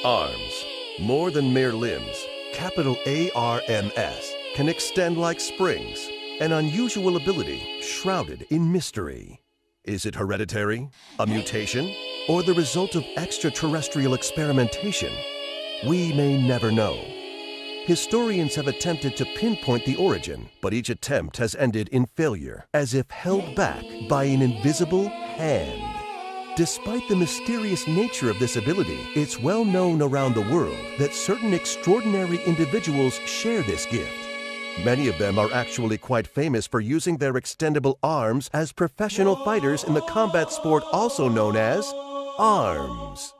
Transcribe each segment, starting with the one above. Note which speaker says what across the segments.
Speaker 1: Arms. More than mere limbs, capital ARMS can extend like springs, an unusual ability shrouded in mystery. Is it hereditary, a mutation, or the result of extraterrestrial experimentation? We may never know. Historians have attempted to pinpoint the origin, but each attempt has ended in failure, as if held back by an invisible hand. Despite the mysterious nature of this ability, it's well known around the world that certain extraordinary individuals share this gift. Many of them are actually quite famous for using their extendable arms as professional fighters in the combat sport also known as arms.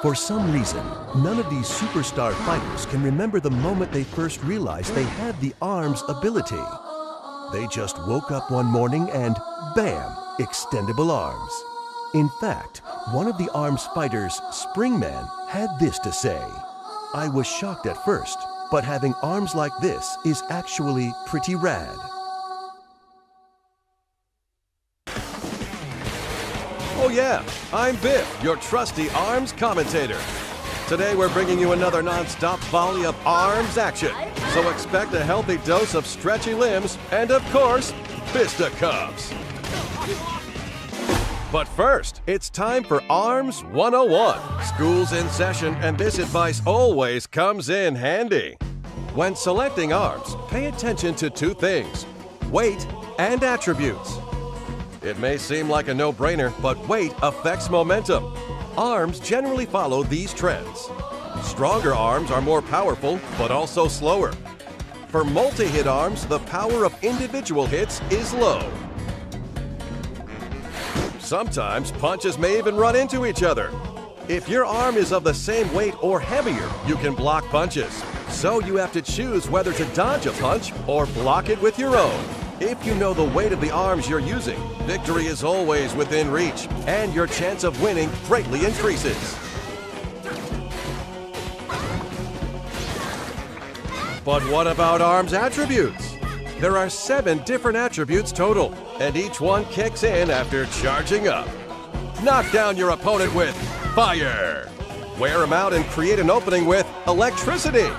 Speaker 1: For some reason, none of these superstar fighters can remember the moment they first realized they had the arms ability. They just woke up one morning and bam! Extendable arms. In fact, one of the arms fighters, Springman, had this to say: "I was shocked at first, but having arms like this is actually pretty rad." Oh yeah, I'm Biff, your trusty arms commentator. Today we're bringing you another non-stop volley of arms action. So expect a healthy dose of stretchy limbs and, of course, fisticuffs. But first, it's time for Arms 101. School's in session, and this advice always comes in handy. When selecting arms, pay attention to two things: weight and attributes. It may seem like a no-brainer, but weight affects momentum. Arms generally follow these trends. Stronger arms are more powerful, but also slower. For multi-hit arms, the power of individual hits is low. Sometimes punches may even run into each other. If your arm is of the same weight or heavier, you can block punches. So you have to choose whether to dodge a punch or block it with your own. If you know the weight of the arms you're using, victory is always within reach, and your chance of winning greatly increases. But what about arms attributes? There are 7 different attributes total, and each one kicks in after charging up. Knock down your opponent with fire. Wear him out and create an opening with electricity.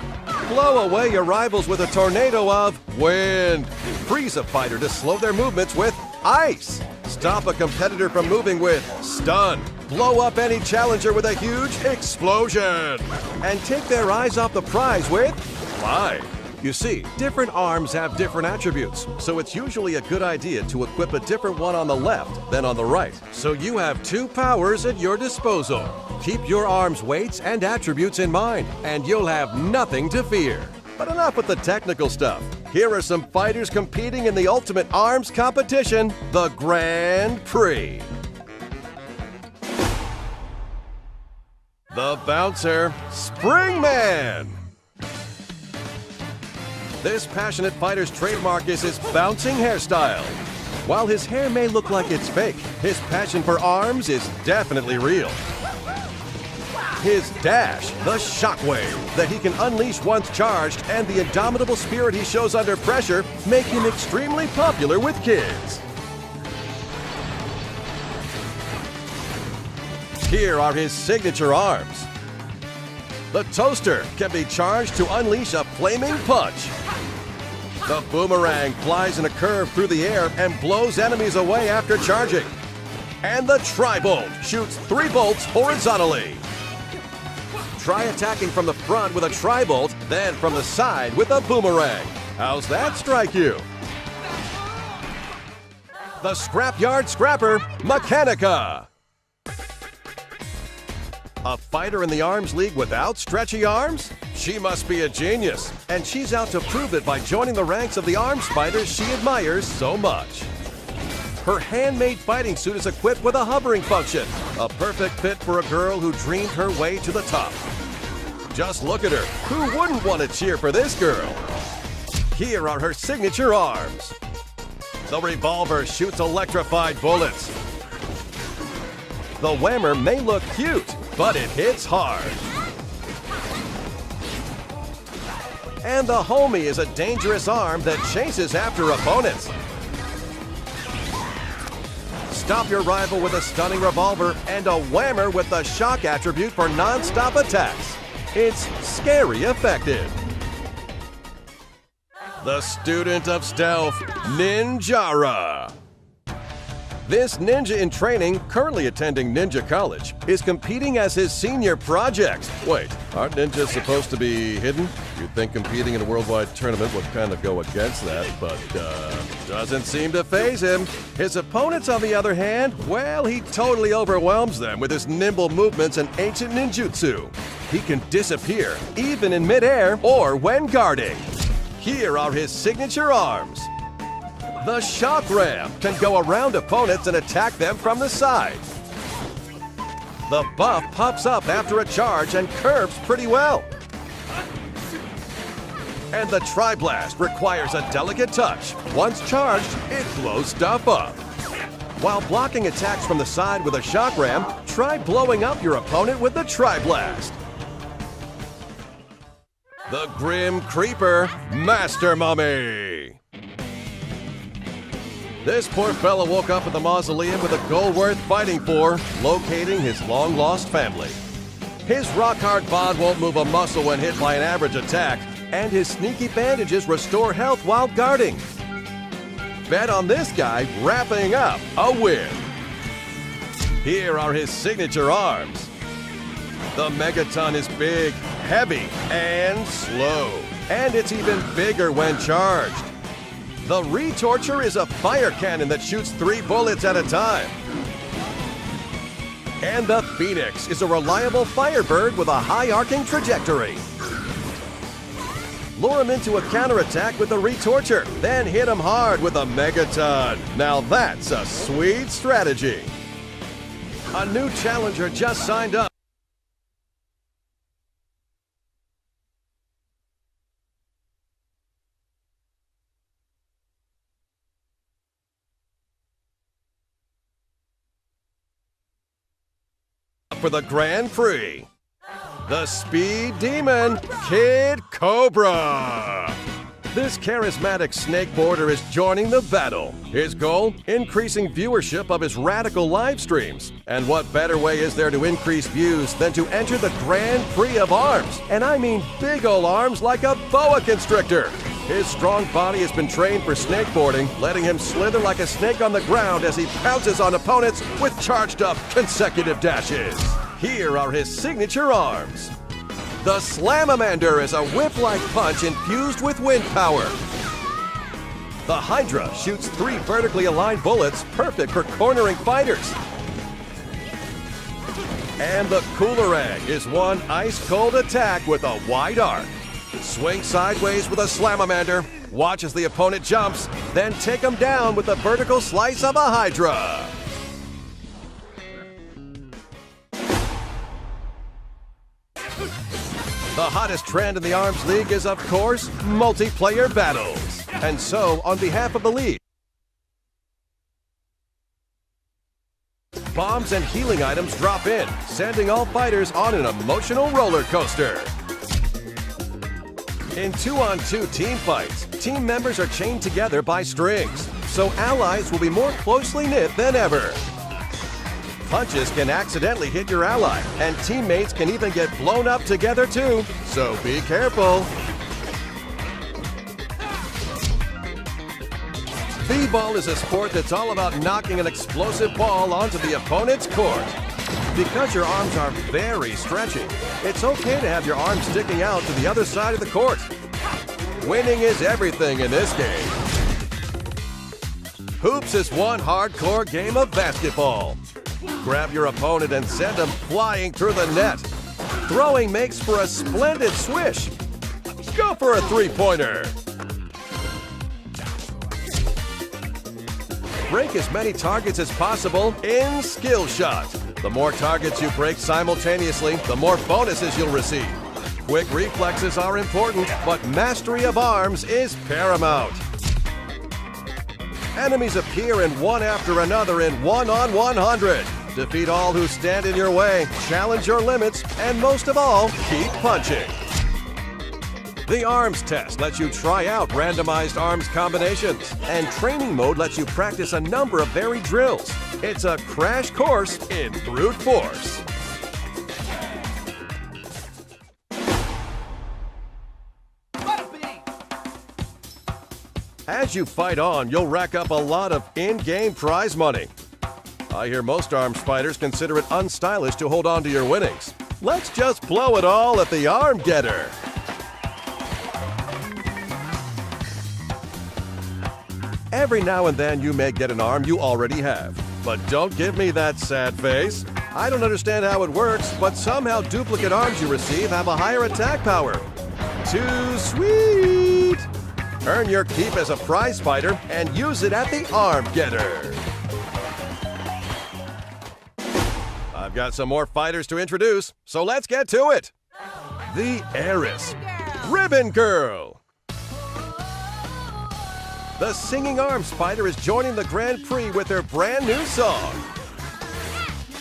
Speaker 1: Blow away your rivals with a tornado of wind. Freeze a fighter to slow their movements with ice. Stop a competitor from moving with stun. Blow up any challenger with a huge explosion. And take their eyes off the prize with fly. You see, different arms have different attributes, so it's usually a good idea to equip a different one on the left than on the right. So you have 2 powers at your disposal. Keep your arms' weights and attributes in mind, and you'll have nothing to fear. But enough with the technical stuff. Here are some fighters competing in the ultimate arms competition, the Grand Prix. The bouncer, Springman. This passionate fighter's trademark is his bouncing hairstyle. While his hair may look like it's fake, his passion for arms is definitely real. His dash, the shockwave that he can unleash once charged, and the indomitable spirit he shows under pressure make him extremely popular with kids. Here are his signature arms. The toaster can be charged to unleash a flaming punch. The boomerang flies in a curve through the air and blows enemies away after charging. And the tri-bolt shoots 3 bolts horizontally. Try attacking from the front with a tri-bolt, then from the side with a boomerang. How's that strike you? The Scrapyard Scrapper, Mechanica. A fighter in the Arms League without stretchy arms? She must be a genius, and she's out to prove it by joining the ranks of the arms fighters she admires so much. Her handmade fighting suit is equipped with a hovering function, a perfect fit for a girl who dreamed her way to the top. Just look at her. Who wouldn't want to cheer for this girl? Here are her signature arms. The revolver shoots electrified bullets. The Whammer may look cute, but it hits hard. And the Homie is a dangerous arm that chases after opponents. stop your rival with a stunning revolver and a whammer with the shock attribute for non-stop attacks. It's scary effective. The student of stealth, Ninjara. This ninja in training, currently attending Ninja College, is competing as his senior project. Wait, aren't ninjas supposed to be hidden? You'd think competing in a worldwide tournament would kind of go against that, but doesn't seem to faze him. His opponents, on the other hand, well, he totally overwhelms them with his nimble movements and ancient ninjutsu. He can disappear, even in midair or when guarding. Here are his signature arms. The shock ram can go around opponents and attack them from the side. The buff pops up after a charge and curves pretty well. And the tri-blast requires a delicate touch. Once charged, it blows stuff up. While blocking attacks from the side with a shock ram, try blowing up your opponent with the tri-blast. The Grim Creeper, Master Mummy. This poor fella woke up at the mausoleum with a goal worth fighting for, locating his long-lost family. His rock-hard bod won't move a muscle when hit by an average attack, and his sneaky bandages restore health while guarding. Bet on this guy wrapping up a win. Here are his signature arms. The Megaton is big, heavy, and slow, and it's even bigger when charged. The Retorture is a fire cannon that shoots 3 bullets at a time. And the Phoenix is a reliable firebird with a high arcing trajectory. Lure him into a counterattack with the Retorture, then hit him hard with a Megaton. Now that's a sweet strategy. A new challenger just signed up. For the Grand Prix, the Speed Demon, Kid Cobra. This charismatic snakeboarder is joining the battle. His goal? Increasing viewership of his radical live streams. And what better way is there to increase views than to enter the Grand Prix of arms? And I mean big ol' arms like a boa constrictor. His strong body has been trained for snakeboarding, letting him slither like a snake on the ground as he pounces on opponents with charged up consecutive dashes. Here are his signature arms. The Slamamander is a whip-like punch infused with wind power. The Hydra shoots 3 vertically aligned bullets, perfect for cornering fighters. And the Coolerang is one ice-cold attack with a wide arc. Swing sideways with a Slamamander, watch as the opponent jumps, then take him down with the vertical slice of a Hydra. The hottest trend in the Arms League is, of course, multiplayer battles. And so, on behalf of the league, bombs and healing items drop in, sending all fighters on an emotional roller coaster. In 2-on-2 team fights, team members are chained together by strings, so allies will be more closely knit than ever. Punches can accidentally hit your ally, and teammates can even get blown up together too, so be careful. B-ball is a sport that's all about knocking an explosive ball onto the opponent's court. Because your arms are very stretchy, it's okay to have your arms sticking out to the other side of the court. Winning is everything in this game. Hoops is one hardcore game of basketball. Grab your opponent and send them flying through the net. Throwing makes for a splendid swish. Go for a three-pointer. Break as many targets as possible in Skill Shot. The more targets you break simultaneously, the more bonuses you'll receive. Quick reflexes are important, but mastery of arms is paramount. Enemies appear in one after another in 1-on-100. Defeat all who stand in your way, challenge your limits, and most of all, keep punching. The Arms test lets you try out randomized arms combinations, and Training Mode lets you practice a number of varied drills. It's a crash course in brute force. As you fight on, you'll rack up a lot of in-game prize money. I hear most arms fighters consider it unstylish to hold on to your winnings. Let's just blow it all at the Arm Getter. Every now and then you may get an arm you already have. But don't give me that sad face. I don't understand how it works, but somehow duplicate arms you receive have a higher attack power. Too sweet! Earn your keep as a prize fighter and use it at the Arm Getter. I've got some more fighters to introduce, so let's get to it. The Heiress, Ribbon Girl. The singing arms fighter is joining the Grand Prix with her brand new song.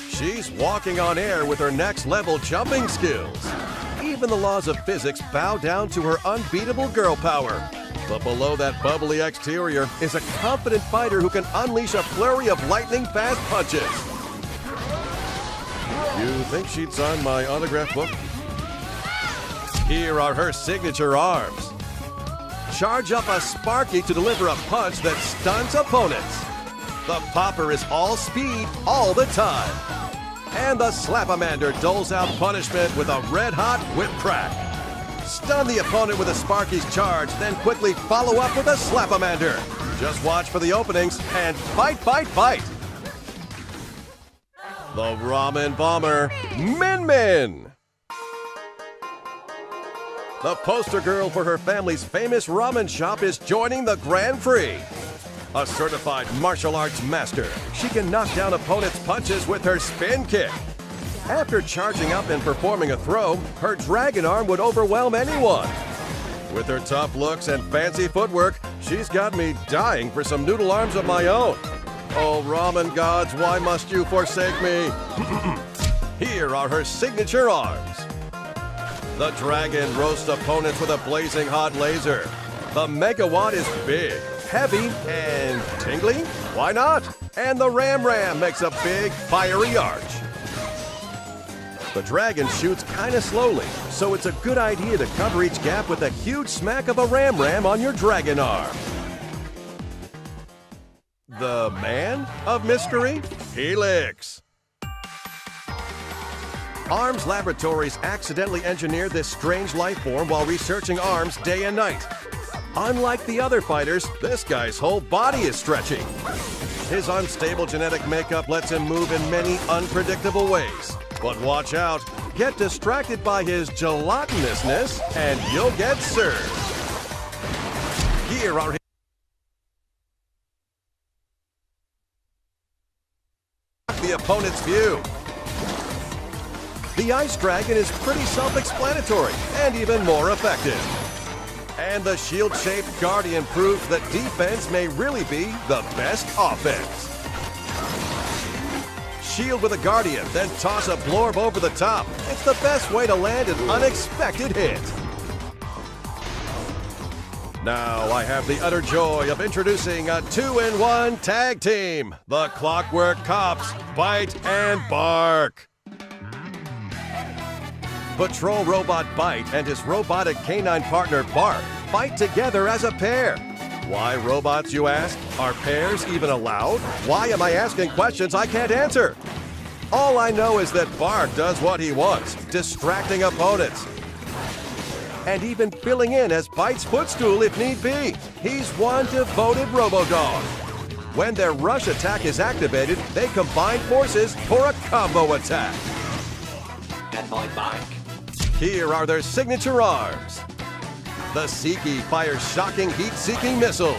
Speaker 1: She's walking on air with her next level jumping skills. Even the laws of physics bow down to her unbeatable girl power. But below that bubbly exterior is a confident fighter who can unleash a flurry of lightning-fast punches. You think she'd sign my autograph book? Here are her signature arms. Charge up a Sparky to deliver a punch that stuns opponents. The Popper is all speed all the time. And the Slap-O-Mander doles out punishment with a red-hot whip crack. Stun the opponent with a Sparky's charge, then quickly follow up with a Slap-O-Mander. Just watch for the openings and fight, fight, fight. The Ramen Bomber, Min Min. The poster girl for her family's famous ramen shop is joining the Grand Prix. A certified martial arts master, she can knock down opponents' punches with her spin kick. After charging up and performing a throw, her dragon arm would overwhelm anyone. With her tough looks and fancy footwork, she's got me dying for some noodle arms of my own. Oh, ramen gods, why must you forsake me? Here are her signature arms. The dragon roasts opponents with a blazing hot laser. The megawatt is big, heavy, and tingly? Why not? And the Ram Ram makes a big, fiery arch. The dragon shoots kinda slowly, so it's a good idea to cover each gap with a huge smack of a Ram Ram on your dragon arm. The man of mystery, Helix. Arms Laboratories accidentally engineered this strange life form while researching arms day and night. Unlike the other fighters, this guy's whole body is stretching. His unstable genetic makeup lets him move in many unpredictable ways. But watch out, get distracted by his gelatinousness and you'll get served. Here are the opponent's view. The Ice Dragon is pretty self-explanatory and even more effective. And the shield-shaped Guardian proves that defense may really be the best offense. Shield with a Guardian, then toss a Blorb over the top. It's the best way to land an unexpected hit. Now I have the utter joy of introducing a 2-in-1 tag team, the Clockwork Cops, Bite and Bark. Patrol Robot Bite and his robotic canine partner Bark fight together as a pair. Why robots, you ask? Are pairs even allowed? Why am I asking questions I can't answer? All I know is that Bark does what he wants, distracting opponents. And even filling in as Bite's footstool if need be. He's one devoted Robodog. When their rush attack is activated, they combine forces for a combo attack.
Speaker 2: And my bike.
Speaker 1: Here are their signature arms. The Seeky fires shocking heat-seeking missiles.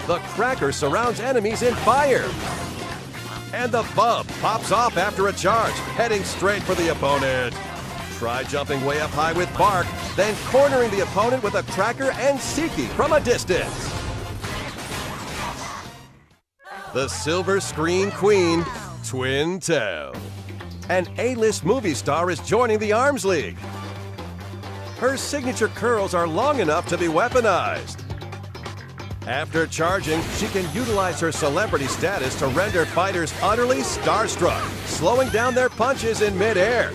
Speaker 1: The Cracker surrounds enemies in fire. And the Bub pops off after a charge, heading straight for the opponent. Try jumping way up high with Bark, then cornering the opponent with a Cracker and Seeky from a distance. The Silver Screen Queen, Twin Tail. An A-list movie star is joining the Arms League. Her signature curls are long enough to be weaponized. After charging, she can utilize her celebrity status to render fighters utterly starstruck, slowing down their punches in midair.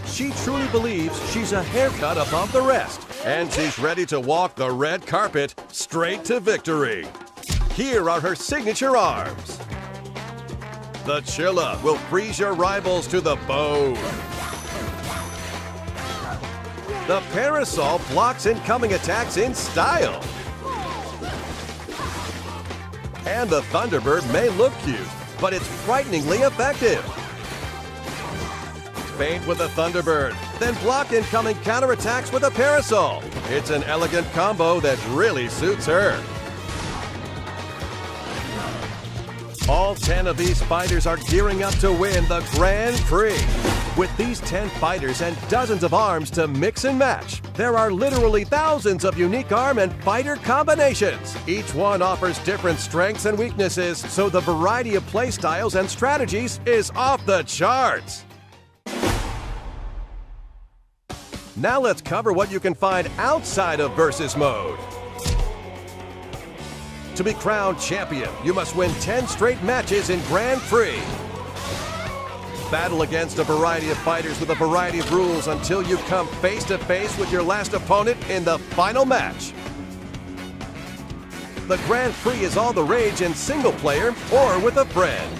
Speaker 1: She truly believes she's a haircut above the rest, and she's ready to walk the red carpet straight to victory. Here are her signature arms. The Chilla will freeze your rivals to the bone. The Parasol blocks incoming attacks in style. And the Thunderbird may look cute, but it's frighteningly effective. Feint with a Thunderbird, then block incoming counterattacks with a Parasol. It's an elegant combo that really suits her. All 10 of these fighters are gearing up to win the Grand Prix. With these 10 fighters and dozens of arms to mix and match, there are literally thousands of unique arm and fighter combinations. Each one offers different strengths and weaknesses, so the variety of play styles and strategies is off the charts. Now let's cover what you can find outside of Versus Mode. To be crowned champion, you must win 10 straight matches in Grand Prix. Battle against a variety of fighters with a variety of rules until you come face to face with your last opponent in the final match. The Grand Prix is all the rage in single player or with a friend.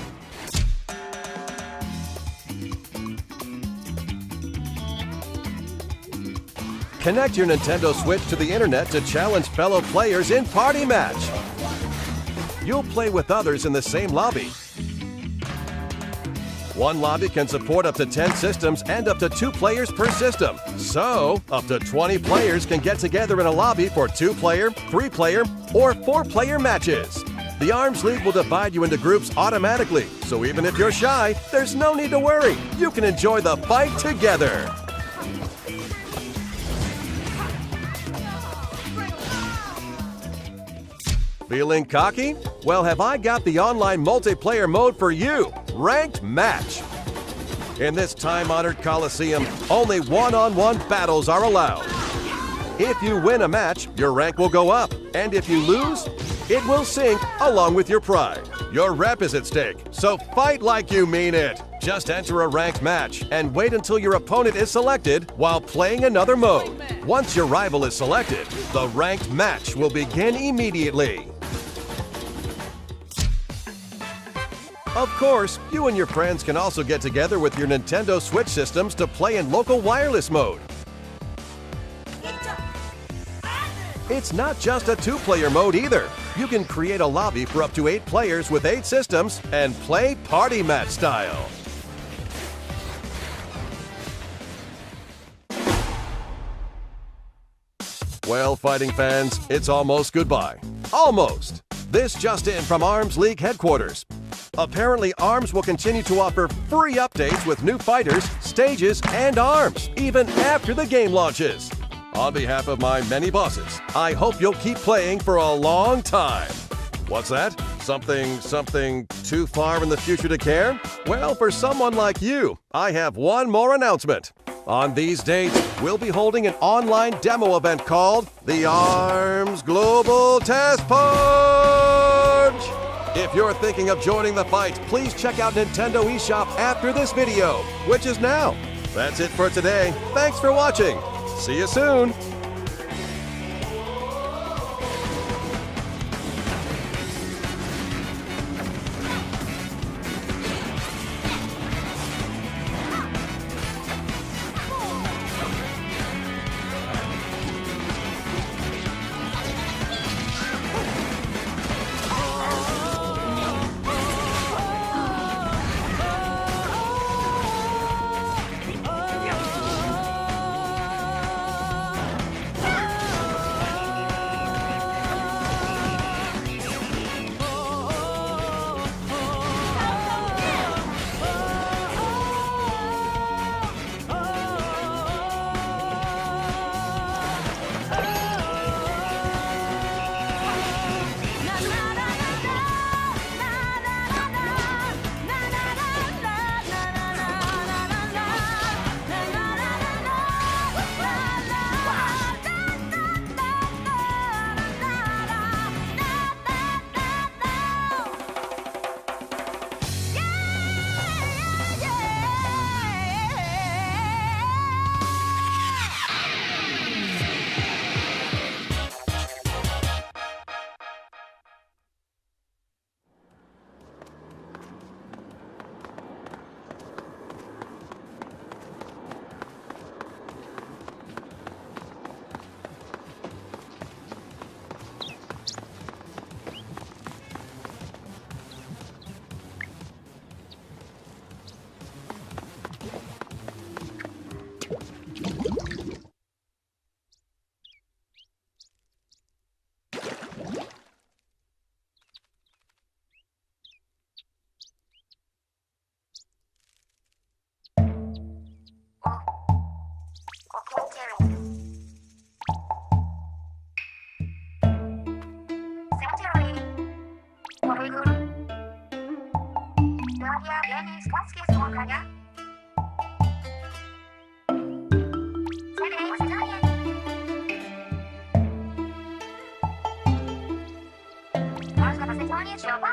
Speaker 1: Connect your Nintendo Switch to the internet to challenge fellow players in Party Match. You'll play with others in the same lobby. One lobby can support up to 10 systems and up to 2 players per system. So, up to 20 players can get together in a lobby for 2-player, 3-player, or 4-player matches. The Arms League will divide you into groups automatically, so even if you're shy, there's no need to worry. You can enjoy the fight together. Feeling cocky? Well, have I got the online multiplayer mode for you, Ranked Match. In this time-honored Coliseum, only one-on-one battles are allowed. If you win a match, your rank will go up, and if you lose, it will sink along with your pride. Your rep is at stake, so fight like you mean it. Just enter a ranked match and wait until your opponent is selected while playing another mode. Once your rival is selected, the ranked match will begin immediately. Of course, you and your friends can also get together with your Nintendo Switch systems to play in local wireless mode. It's not just a 2-player mode either. You can create a lobby for up to 8 players with 8 systems and play Party Match style. Well, fighting fans, it's almost goodbye. Almost! This just in from Arms League headquarters. Apparently, ARMS will continue to offer free updates with new fighters, stages, and arms, even after the game launches. On behalf of my many bosses, I hope you'll keep playing for a long time. What's that? Something too far in the future to care? Well, for someone like you, I have one more announcement. On these dates, we'll be holding an online demo event called the ARMS Global Test Punch! If you're thinking of joining the fight, please check out Nintendo eShop after this video, which is now. That's it for today. Thanks for watching. See you soon.
Speaker 3: It's your